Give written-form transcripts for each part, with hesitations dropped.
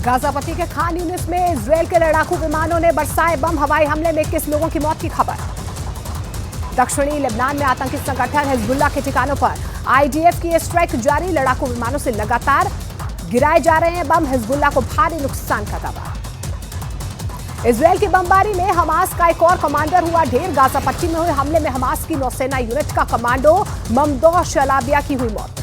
Gaza पट्टी के खान यूनिस में इजरायल के लड़ाकू विमानों ने बरसाए बम। हवाई हमले में 21 लोगों की मौत की खबर। दक्षिणी लेबनान में आतंकी संगठन हिजबुल्लाह के ठिकानों पर आईडीएफ की स्ट्राइक जारी। लड़ाकू विमानों से लगातार गिराए जा रहे हैं बम। हिजबुल्लाह को भारी नुकसान का दावा। इजरायल की बमबारी में हमास का एक और कमांडर हुआ ढेर। गाजा पट्टी में हुए हमले में हमास की नौसेना यूनिट का कमांडो ममदोह शलाबिया की हुई मौत।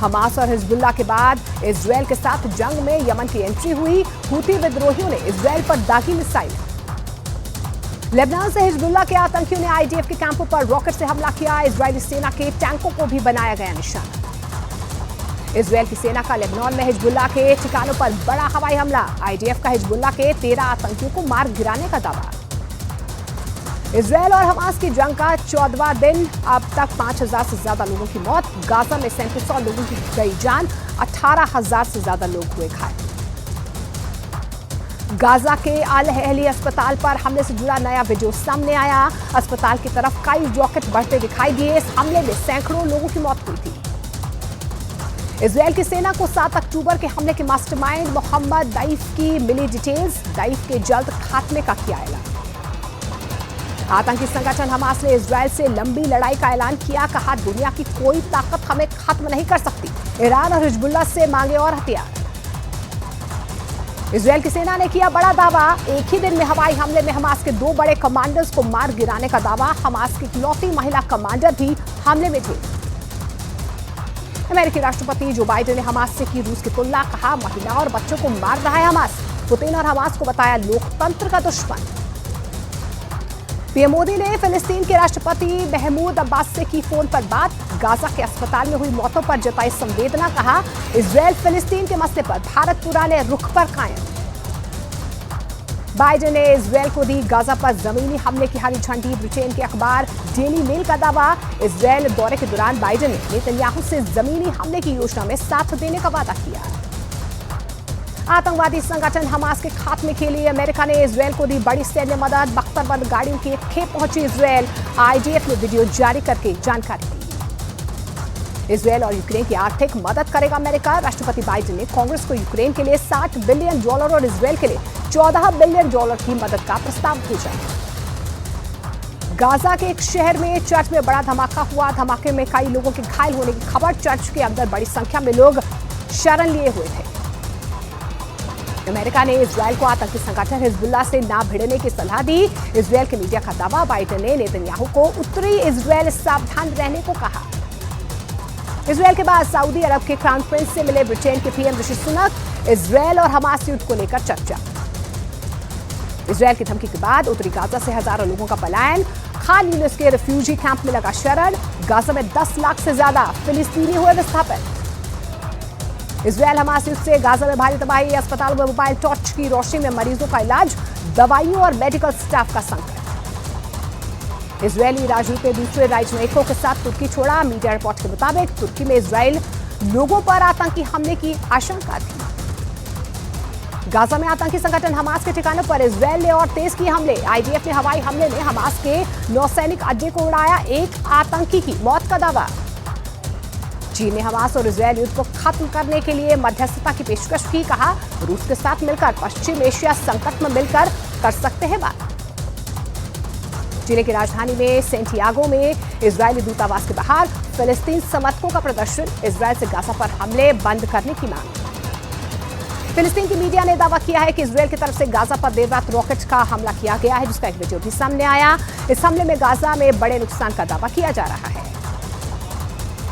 हमास और हिजबुल्लाह के बाद इजरायल के साथ जंग में यमन की एंट्री हुई। हूती विद्रोहियों ने इजरायल पर दागी मिसाइल। लेबनान से हिजबुल्लाह के आतंकियों ने आईडीएफ के कैंपों पर रॉकेट से हमला किया। इजरायली सेना के टैंकों को भी बनाया गया निशाना। इजरायल की सेना का लेबनान में हिजबुल्लाह के ठिकानों पर बड़ा हवाई हमला। आईडीएफ का हिजबुल्लाह के 13 आतंकियों को मार गिराने का दावा। इजरायल और हमास की जंग का 14वां दिन। अब तक 5000 से ज्यादा लोगों की मौत। गाजा में 3700 लोगों की गई जान। 18000 से ज्यादा लोग हुए घायल। गाजा के अल अहली अस्पताल पर हमले से जुड़ा नया वीडियो सामने आया। अस्पताल की तरफ कई रॉकेट बढ़ते दिखाई दिए। इस हमले में सैकड़ों लोगों की मौत हुई थी। इजरायल की सेना को 7 अक्टूबर के हमले के मास्टरमाइंड मोहम्मद दाइफ की मिली डिटेल्स। दाइफ के जल्द खात्मे का किया ऐलान। आतंकी संगठन हमास ने इजरायल से लंबी लड़ाई का ऐलान किया। कहा, दुनिया की कोई ताकत हमें खत्म नहीं कर सकती। ईरान और हिजबुल्लाह से मांगे और हथियार। इजरायल की सेना ने किया बड़ा दावा। एक ही दिन में हवाई हमले में हमास के 2 बड़े कमांडर्स को मार गिराने का दावा। हमास की इकलौती महिला कमांडर भी हमले में थे। अमेरिकी राष्ट्रपति जो बाइडेन ने हमास से की रूस की तुलना। कहा, महिला और बच्चों को मार रहा है हमास। पुतिन और हमास को बताया लोकतंत्र का दुश्मन। पीएम मोदी ने फिलिस्तीन के राष्ट्रपति महमूद अब्बास से की फोन पर बात। गाजा के अस्पताल में हुई मौतों पर जताई संवेदना। कहा, इजरायल फिलिस्तीन के मसले पर भारत पुराने रुख पर कायम। बाइडेन ने इजरायल को दी गाजा पर जमीनी हमले की हरी झंडी। ब्रिटेन के अखबार डेली मेल का दावा। इजरायल दौरे के दौरान बाइडेन ने नेतन्याहू से जमीनी हमले की योजना में साथ देने का वादा किया। आतंकवादी संगठन हमास के खात्मे के लिए अमेरिका ने इजरायल को दी बड़ी सैन्य मदद। बख्तरबंद गाड़ियों की एक खेप पहुंची इजरायल। आईडीएफ ने वीडियो जारी करके जानकारी दी। इजरायल और यूक्रेन की आर्थिक मदद करेगा अमेरिका। राष्ट्रपति बाइडेन ने कांग्रेस को यूक्रेन के लिए $60 बिलियन और इजरायल के लिए $14 बिलियन की मदद का प्रस्ताव भेजा। गाजा के एक शहर में चर्च में बड़ा धमाका हुआ। धमाके में कई लोगों के घायल होने की खबर। चर्च के अंदर बड़ी संख्या में लोग शरण लिए हुए थे। अमेरिका ने इजरायल को आतंकी संगठन हिजबुल्लाह से ना भिड़ने की सलाह दी। इजरायल के मीडिया का दावा। बाइडेन ने नेतन्याहू को उत्तरी इजरायल सावधान रहने को कहा। इजरायल के बाद सऊदी अरब के क्राउन प्रिंस से मिले ब्रिटेन के पीएम ऋषि सुनक। इजरायल और हमास युद्ध को लेकर चर्चा। इजरायल की धमकी के बाद उत्तरी गाजा से हजारों लोगों का पलायन। खान यूनिस के रिफ्यूजी कैंप में लगा शरण। गाजा में 10 लाख से ज्यादा फिलिस्तीनी हुए विस्थापित। इजरायल हमास युद्ध से गाजा में भारी तबाही। अस्पतालों में मोबाइल टॉर्च की रोशनी में मरीजों का इलाज। दवाइयों और मेडिकल स्टाफ का संकट। इजरायली राजदूत ने दूसरे राजनयिकों के साथ तुर्की छोड़ा। मीडिया रिपोर्ट के मुताबिक तुर्की में इजरायल लोगों पर आतंकी हमले की आशंका थी। गाजा में आतंकी संगठन हमास के ठिकानों पर इजरायल ने और तेज किए हमले। आईडीएफ ने हवाई हमले में हमास के नौसैनिक अड्डे को उड़ाया। एक आतंकी की मौत का दावा। चीन ने हमास और इजरायल युद्ध को खत्म करने के लिए मध्यस्थता की पेशकश की। कहा, रूस के साथ मिलकर पश्चिम एशिया संकट में मिलकर कर सकते हैं बात। चिली की राजधानी में सेंटियागो में इजरायली दूतावास के बाहर फिलिस्तीन समर्थकों का प्रदर्शन। इजरायल से गाजा पर हमले बंद करने की मांग। फिलिस्तीन की मीडिया ने दावा किया है कि इजरायल की तरफ से गाजा पर देर रात रॉकेट का हमला किया गया है, जिसका एक वीडियो भी सामने आया। इस हमले में गाजा में बड़े नुकसान का दावा किया जा रहा है।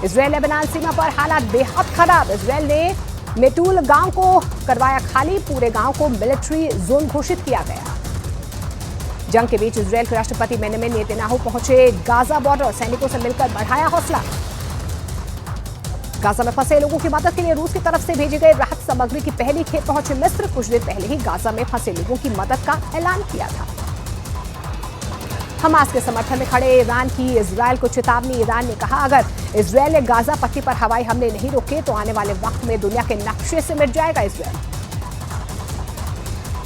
इजरायल लेबनान सीमा पर हालात बेहद खराब। इजरायल ने मेटूल गांव को करवाया खाली। पूरे गांव को मिलिट्री जोन घोषित किया गया। जंग के बीच इजरायल के राष्ट्रपति बेंजामिन नेतन्याहू पहुंचे गाजा बॉर्डर। सैनिकों से मिलकर बढ़ाया हौसला। गाजा में फंसे लोगों की मदद के लिए रूस की तरफ से भेजी गई राहत सामग्री की पहली खेप पहुंची मिस्र। कुछ देर पहले ही गाजा में फंसे लोगों की मदद का ऐलान किया था। हमास के समर्थन में खड़े ईरान की इजरायल को चेतावनी। ईरान ने कहा, अगर इजरायल ने गाजा पट्टी पर हवाई हमले नहीं रोके तो आने वाले वक्त में दुनिया के नक्शे से मिट जाएगा इजरायल।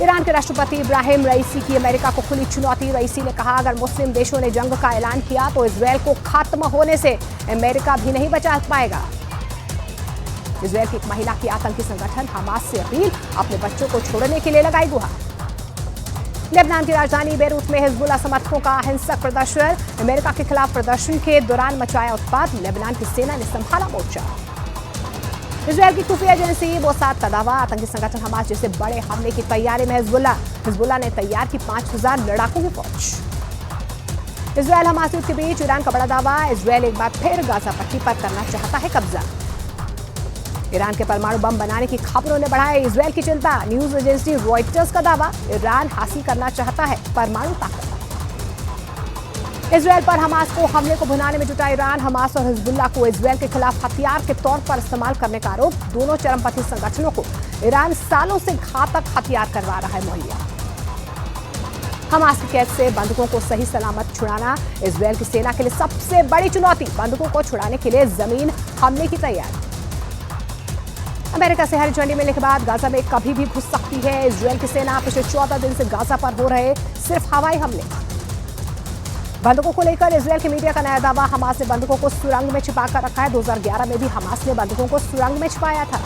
ईरान के राष्ट्रपति इब्राहिम रईसी की अमेरिका को खुली चुनौती। रईसी ने कहा, अगर मुस्लिम देशों ने जंग का ऐलान किया तो इजरायल को खत्म होने से अमेरिका भी नहीं बचा पाएगा। इसराइल की एक महिला की आतंकी संगठन हमास से अपील, अपने बच्चों को छोड़ने के लिए लगाई गुहार। लेबनान की राजधानी बेरूत में हिजबुल्लाह समर्थकों का हिंसक प्रदर्शन, अमेरिका के खिलाफ प्रदर्शन के दौरान मचाया उत्पात, लेबनान की सेना ने संभाला मोर्चा। इसराइल की खुफिया एजेंसी मोसाद का दावा, आतंकी संगठन हमास जैसे बड़े हमले की तैयारी में हिजबुल्लाह ने तैयार की 5000 लड़ाकों की फौज। इसराइल हमास युद्ध के बीच ईरान का बड़ा दावा, इसराइल एक बार फिर गाजा पट्टी पर करना चाहता है कब्जा। ईरान के परमाणु बम बनाने की खबरों ने बढ़ाई इसराइल की चिंता, न्यूज एजेंसी रॉयटर्स का दावा, ईरान हासिल करना चाहता है परमाणु ताकत। इसराइल पर हमास को हमले को भुनाने में जुटा ईरान, हमास और हिजबुल्लाह को इसराइल के खिलाफ हथियार के तौर पर इस्तेमाल करने का आरोप, दोनों चरमपंथी संगठनों को ईरान सालों से घातक हथियार करवा रहा है मुहैया। हमास की कैद से बंधकों को सही सलामत छुड़ाना इसराइल की सेना के लिए सबसे बड़ी चुनौती, बंधकों को छुड़ाने के लिए जमीन हमले की तैयारी। अमेरिका से हरी झंडी मिलने के बाद गाजा में कभी भी घुस सकती है इसराइल की सेना, पिछले 14 दिन से गाजा पर हो रहे सिर्फ हवाई हमले। बंधकों को लेकर इसराइल के मीडिया का नया दावा, हमास ने बंधकों को सुरंग में छिपा कर रखा है। 2011 में भी हमास ने बंधकों को सुरंग में छिपाया था।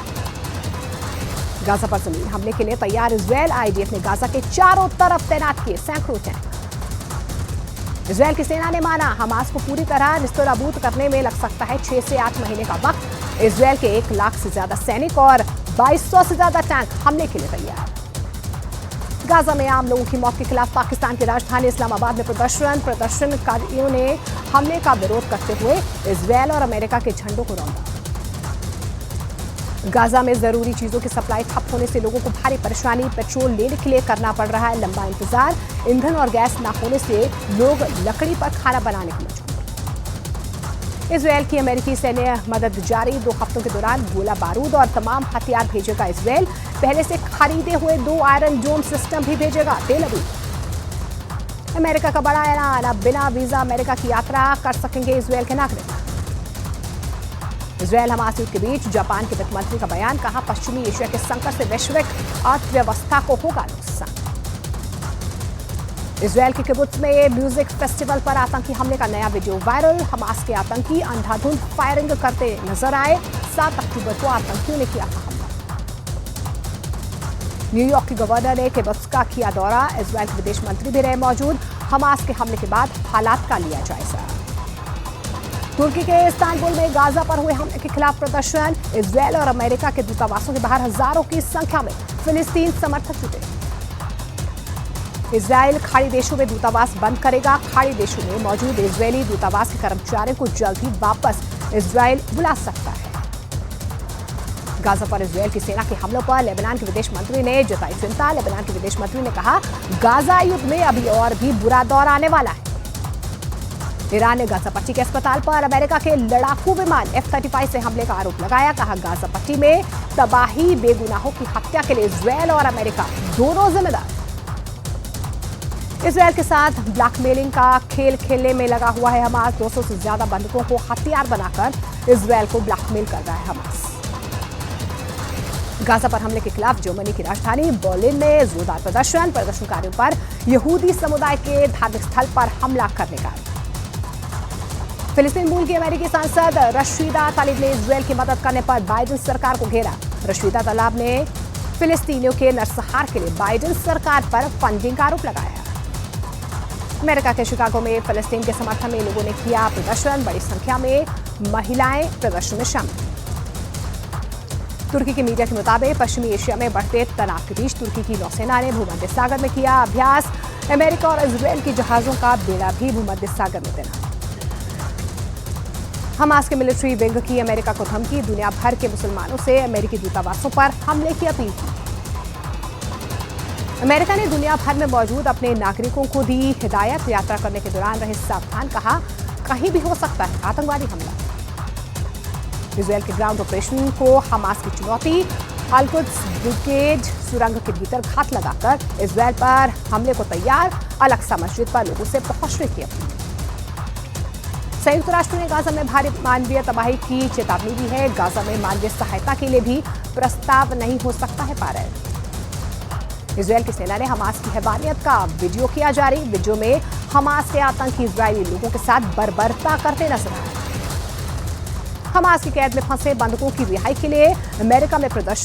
गाजा पर जमीन हमले के लिए तैयार इसराइल, आईडीएफ ने गाजा के चारों तरफ तैनात किए सैकड़ों टैंक। इसराइल की सेना ने माना, हमास को पूरी तरह निस्तराबूत करने में लग सकता है 6 से 8 महीने का वक्त। इसराइल के 1 लाख से ज्यादा सैनिक और 2200 से ज्यादा टैंक हमले के लिए तैयार। गाजा में आम लोगों की मौत के खिलाफ पाकिस्तान की राजधानी इस्लामाबाद में प्रदर्शनकारियों ने हमले का विरोध करते हुए इसराइल और अमेरिका के झंडों को रौंदा। गाजा में जरूरी चीजों की सप्लाई ठप होने से लोगों को भारी परेशानी, पेट्रोल लेने के लिए करना पड़ रहा है लंबा इंतजार, ईंधन और गैस न होने से लोग लकड़ी पर खाना बनाने के लिए। इसराइल की अमेरिकी सैन्य मदद जारी, 2 हफ्तों के दौरान गोला बारूद और तमाम हथियार भेजेगा इसराइल, पहले से खरीदे हुए 2 आयरन डोम सिस्टम भी भेजेगा तेल अवीव। अमेरिका का बड़ा ऐलान, अब बिना वीजा अमेरिका की यात्रा कर सकेंगे इसराइल के नागरिक। इसराइल हमास युद्ध के बीच जापान के वित्त मंत्री का बयान, कहा पश्चिमी एशिया के संकट से वैश्विक अर्थव्यवस्था को होगा नुकसान। इसराइल के किबुत्ज में म्यूजिक फेस्टिवल पर आतंकी हमले का नया वीडियो वायरल, हमास के आतंकी अंधाधुंध फायरिंग करते नजर आए। 7 अक्टूबर को आतंकियों ने किया था हमला। न्यूयॉर्क के गवर्नर ने किबुत्ज का किया दौरा, इसराइल के विदेश मंत्री भी रहे मौजूद। हमास के हमले के बाद हालात का लिया जायजा। तुर्की के इस्तांबुल में गाजा पर हुए हमले के खिलाफ प्रदर्शन, इसराइल और अमेरिका के दूतावासों के बाहर हजारों की संख्या में फिलिस्तीन समर्थक जुटे। इसराइल खाड़ी देशों में दूतावास बंद करेगा, खाड़ी देशों में मौजूद इजरायली दूतावास के कर्मचारियों को जल्द ही वापस इसराइल बुला सकता है। गाजा पर इसराइल की सेना के हमलों पर लेबनान के विदेश मंत्री ने जताई चिंता, लेबनान के विदेश मंत्री ने कहा गाजा युद्ध में अभी और भी बुरा दौर आने वाला है। ईरान ने गाजा पट्टी के अस्पताल पर अमेरिका के लड़ाकू विमान F-35 से हमले का आरोप लगाया, कहा गाजा पट्टी में तबाही, बेगुनाहों की हत्या के लिए इसराइल और अमेरिका दोनों जिम्मेदार। इसराइल के साथ ब्लैकमेलिंग का खेल खेलने में लगा हुआ है हमास, 200 से ज्यादा बंधकों को हथियार बनाकर इसराइल को ब्लैकमेल कर रहा है हमास। गाजा पर हमले के खिलाफ जर्मनी की राजधानी बर्लिन में जोरदार प्रदर्शनकारियों पर यहूदी समुदाय के धार्मिक स्थल पर हमला करने का। फिलिस्तीन मूल की अमेरिकी सांसद रशीदा तलाब ने इसराइल की मदद करने पर बाइडेन सरकार को घेरा। रशीदा तलाब ने फिलिस्तीनियों के नरसंहार के लिए बाइडेन सरकार पर फंडिंग का आरोप लगाया। अमेरिका के शिकागो में फिलिस्तीन के समर्थन में लोगों ने किया प्रदर्शन, बड़ी संख्या में महिलाएं प्रदर्शन में शामिल। तुर्की के मीडिया के मुताबिक पश्चिमी एशिया में बढ़ते तनाव के बीच तुर्की की नौसेना ने भूमध्य सागर में किया अभ्यास, अमेरिका और इसराइल की जहाजों का बेड़ा भी भूमध्य सागर में तैनात। हमास के मिलिट्री विंग की अमेरिका को धमकी, दुनिया भर के मुसलमानों से अमेरिकी दूतावासों पर हमले की अपील की। अमेरिका ने दुनिया भर में मौजूद अपने नागरिकों को दी हिदायत, यात्रा करने के दौरान रहे सावधान, कहा कहीं भी हो सकता है आतंकवादी हमला। इसराइल के ग्राउंड ऑपरेशन को हमास की चुनौती, अल-कुद्स ब्रिगेड सुरंग के भीतर घात लगाकर इसराइल पर हमले को तैयार, अल-अक्सा मस्जिद पर लोगों से पहुंचने की अपील। संयुक्त राष्ट्र ने गाजा में भारी मानवीय तबाही की चेतावनी दी है, गाजा में मानवीय सहायता के लिए भी प्रस्ताव नहीं हो सकता है पार। इसराइल की सेना ने हमास की हैवानियत का वीडियो किया जारी, वीडियो में हमास के आतंकी इजरायली लोगों के साथ बर्बरता करते नजर आए। हमास की कैद में फंसे बंधकों की रिहाई के लिए अमेरिका में प्रदर्शन